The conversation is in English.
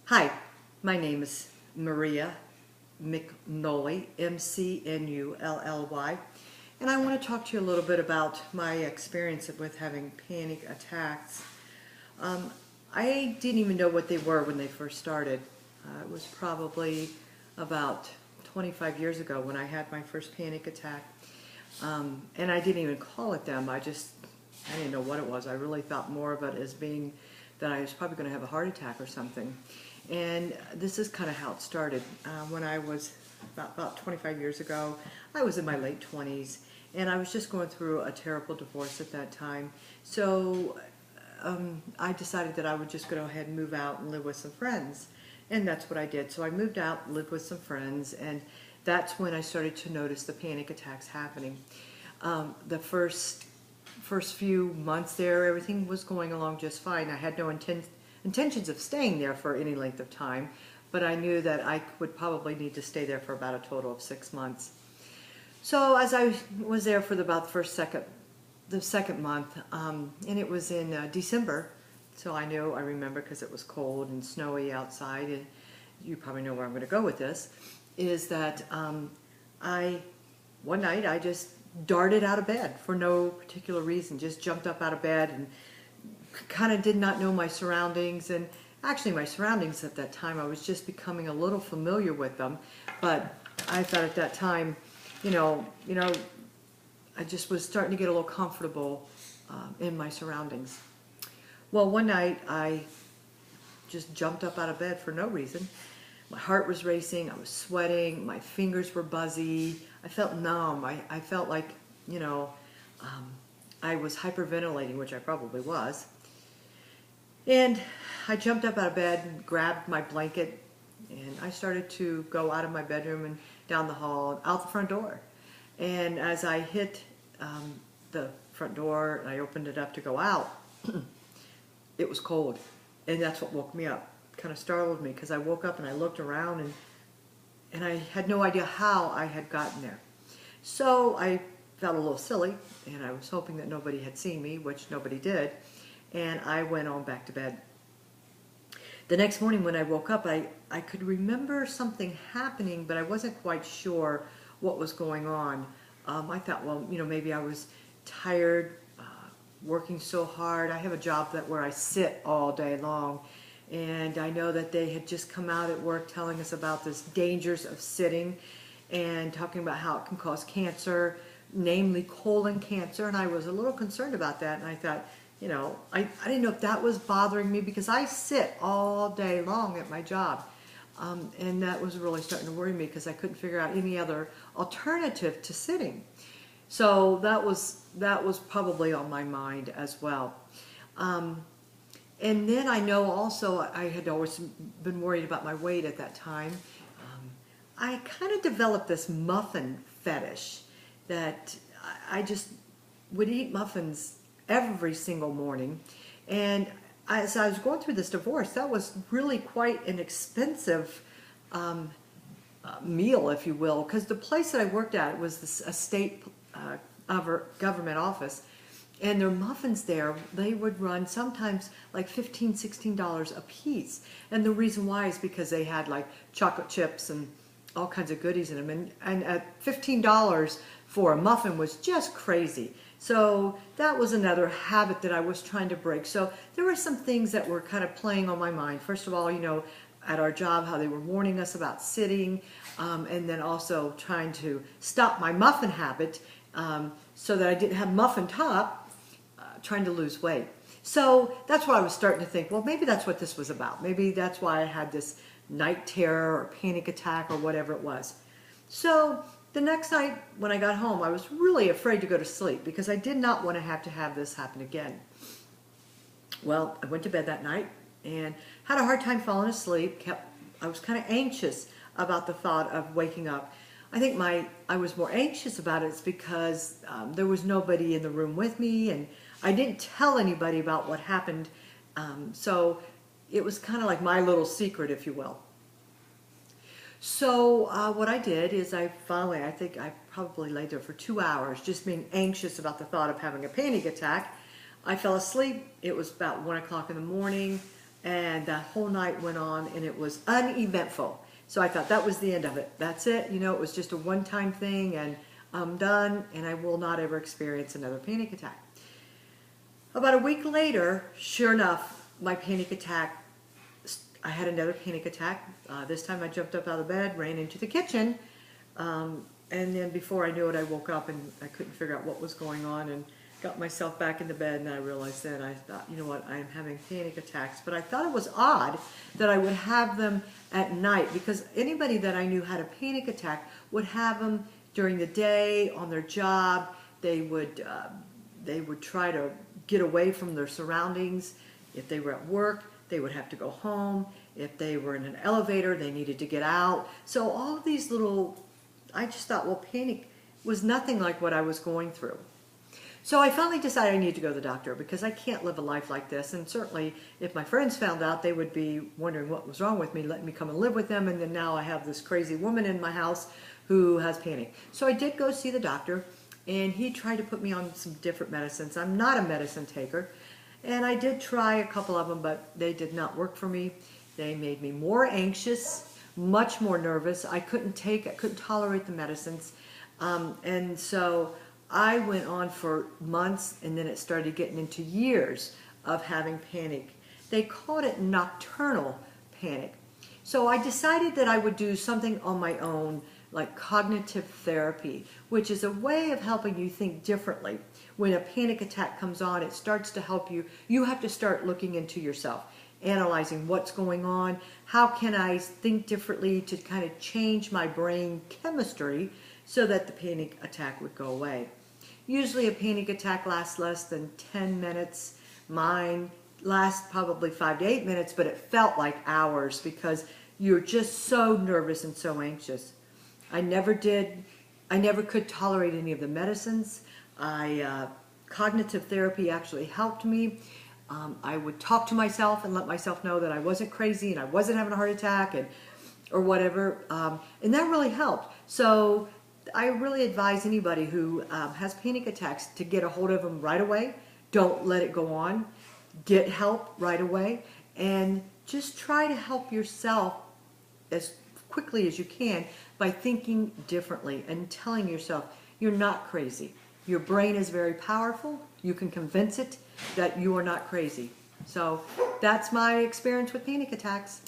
Hi, my name is Maria McNully, McNully, and I want to talk to you a little bit about my experience with having panic attacks. Um, I didn't even know what they were when they first started. It was probably about 25 years ago when I had my first panic attack. And I didn't even call it them. I didn't know what it was. I really thought more of it as being that I was probably going to have a heart attack or something. And this is kind of how it started. When I was about 25 years ago, I was in my late 20s, and I was just going through a terrible divorce at that time. So I decided that I would just go ahead and move out and live with some friends. And that's what I did. So I moved out, lived with some friends, and that's when I started to notice the panic attacks happening. The first few months there, everything was going along just fine. I had no intentions of staying there for any length of time, but I knew that I would probably need to stay there for about a total of 6 months. So as I was there for about the second month, and it was in December, so I remember because it was cold and snowy outside, and you probably know where I'm going to go with this, is that one night I just darted out of bed for no particular reason, just jumped up out of bed and kind of did not know my surroundings. And actually my surroundings at that time, I was just becoming a little familiar with them, but I thought at that time, I just was starting to get a little comfortable in my surroundings. Well, one night I just jumped up out of bed for no reason. My heart was racing, I was sweating, my fingers were buzzy, I felt numb, I felt like, I was hyperventilating, which I probably was. And I jumped up out of bed and grabbed my blanket, and I started to go out of my bedroom and down the hall, out the front door. And as I hit the front door and I opened it up to go out, it was cold, and that's what woke me up. Kind of startled me because I woke up and I looked around and I had no idea how I had gotten there. So I felt a little silly, and I was hoping that nobody had seen me, which nobody did, and I went on back to bed. The next morning when I woke up, I could remember something happening, but I wasn't quite sure what was going on. I thought, well, maybe I was tired, working so hard. I have a job where I sit all day long, and I know that they had just come out at work telling us about this dangers of sitting and talking about how it can cause cancer, namely colon cancer, and I was a little concerned about that, and I thought, I didn't know if that was bothering me because I sit all day long at my job. And that was really starting to worry me because I couldn't figure out any other alternative to sitting. So that was probably on my mind as well. And then I know also I had always been worried about my weight at that time. I kind of developed this muffin fetish that I just would eat muffins every single morning. And as I was going through this divorce, that was really quite an expensive meal, if you will, because the place that I worked at was a state government office, and their muffins there, they would run sometimes like $15, $16 a piece. And the reason why is because they had like chocolate chips and all kinds of goodies in them. And at $15 for a muffin was just crazy. So that was another habit that I was trying to break. So there were some things that were kind of playing on my mind. First of all, at our job, how they were warning us about sitting, and then also trying to stop my muffin habit so that I didn't have muffin top, trying to lose weight. So that's why I was starting to think, well, maybe that's what this was about. Maybe that's why I had this night terror or panic attack or whatever it was. So the next night when I got home, I was really afraid to go to sleep because I did not want to have this happen again. Well, I went to bed that night and had a hard time falling asleep. I was kind of anxious about the thought of waking up. I think I was more anxious about it because there was nobody in the room with me, and I didn't tell anybody about what happened. So it was kind of like my little secret, if you will. So what I did is I think I probably laid there for 2 hours just being anxious about the thought of having a panic attack. I fell asleep. It was about 1 o'clock in the morning. And that whole night went on and it was uneventful. So I thought that was the end of it. That's it. You know, it was just a one-time thing and I'm done and I will not ever experience another panic attack. About a week later, sure enough, my panic attack, I had another panic attack. This time I jumped up out of bed, ran into the kitchen, and then before I knew it, I woke up and I couldn't figure out what was going on and got myself back into bed, and I realized then, I thought, you know what, I'm having panic attacks. But I thought it was odd that I would have them at night, because anybody that I knew had a panic attack would have them during the day, on their job. They would try to get away from their surroundings. If they were at work, they would have to go home. If they were in an elevator, they needed to get out. So all of these little, I just thought, well, panic was nothing like what I was going through. So I finally decided I need to go to the doctor because I can't live a life like this. And certainly if my friends found out, they would be wondering what was wrong with me, letting me come and live with them. And then now I have this crazy woman in my house who has panic. So I did go see the doctor, and he tried to put me on some different medicines. I'm not a medicine taker. And I did try a couple of them, but they did not work for me. They made me more anxious, much more nervous. I couldn't tolerate the medicines. And so I went on for months, and then it started getting into years of having panic. They called it nocturnal panic. So I decided that I would do something on my own, like cognitive therapy, which is a way of helping you think differently. When a panic attack comes on, it starts to help you. You have to start looking into yourself, analyzing what's going on. How can I think differently to kind of change my brain chemistry so that the panic attack would go away? Usually a panic attack lasts less than 10 minutes. Mine lasts probably 5 to 8 minutes, but it felt like hours because you're just so nervous and so anxious. I never could tolerate any of the medicines. Cognitive therapy actually helped me. I would talk to myself and let myself know that I wasn't crazy and I wasn't having a heart attack or whatever. And that really helped. So I really advise anybody who has panic attacks to get a hold of them right away. Don't let it go on. Get help right away. And just try to help yourself as quickly as you can by thinking differently and telling yourself you're not crazy. Your brain is very powerful. You can convince it that you are not crazy. So that's my experience with panic attacks.